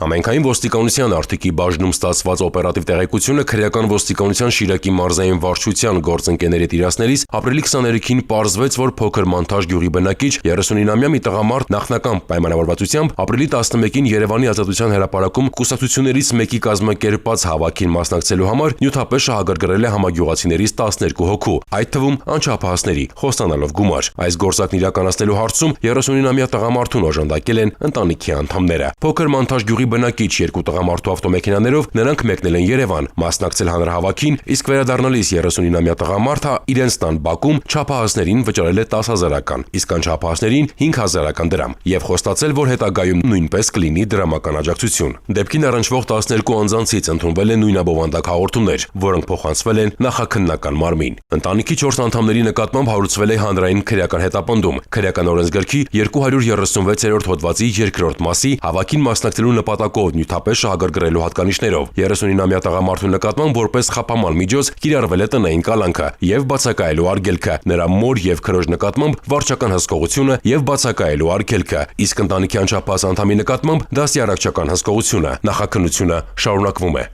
Համայնքային ոստիկանության Արտիկի բաժնում ստացված օպերատիվ տեղեկությունը քրեական ոստիկանության Շիրակի մարզային վարչության գործընկերների տիրասներից ապրիլի 23-ին պարզվեց, որ փոքր Մանթաշ գյուղի բնակիչ 39-ամյա մի տղամարդ նախնական պայմանավորվածությամբ ապրիլի 11-ին Երևանի Ազատության հրապարակում կուսակցություններից մեկի կազմակերպած հավաքին մասնակցելու համար նյութապես շահագրգռել է համագյուղացիներից 12 հոգու, այդ թվում անչափահասների, խոստանալով գումար։ Այս գործակն իրականացնելու հարցում 39-ամյա տղամարդուն օժանդակել են ընտանիքի անդամները։ Փոքր Մանթաշ գյուղի բնակիչ երկու տղամարդու ավտոմեքենաներով նրանք մեկնել են Երևան, մասնակցել հանրահավաքին, իսկ վերադառնալիս 39-ամյա տղամարդը իրենց տան բակում չափահասներին վճարել է 10,000-ական, իսկ անչափահասներին 5,000-ական դրամ եւ խոստացել, որ հետագայում նույնպես կլինի դրամական աջակցություն։ Դեպքին առնչվող 12 անձանցից ընդունվել են նույնաբովանդակ հաղորդումներ, որոնք փոխանցվել են նախաքննական մարմին։ Ընտանիքի 4 անդամների նկատմամբ հարուցվել է հանրային քրեական հետապնդում։ Քրեական օրենսգրքի 236-րդ հոդվածի 2-րդ մասի հավաքին մասնակցելու նպատակով նյութապես շահագրգռելու հատկանիշներով 39-ամյա տղամարդու նկատմամբ որպես խափաման միջոց կիրառվել է տնային կալանքը եւ բացակայելու արգելքը, նրա մոր եւ քրոջ նկատմամբ վարչական հսկողությունը եւ բացակայելու արգելքը, իսկ ընտանիքի անչափահաս անդամի նկատմամբ դաստիարակչական հսկողությունը։ Նախաքննությունը շարունակվում է։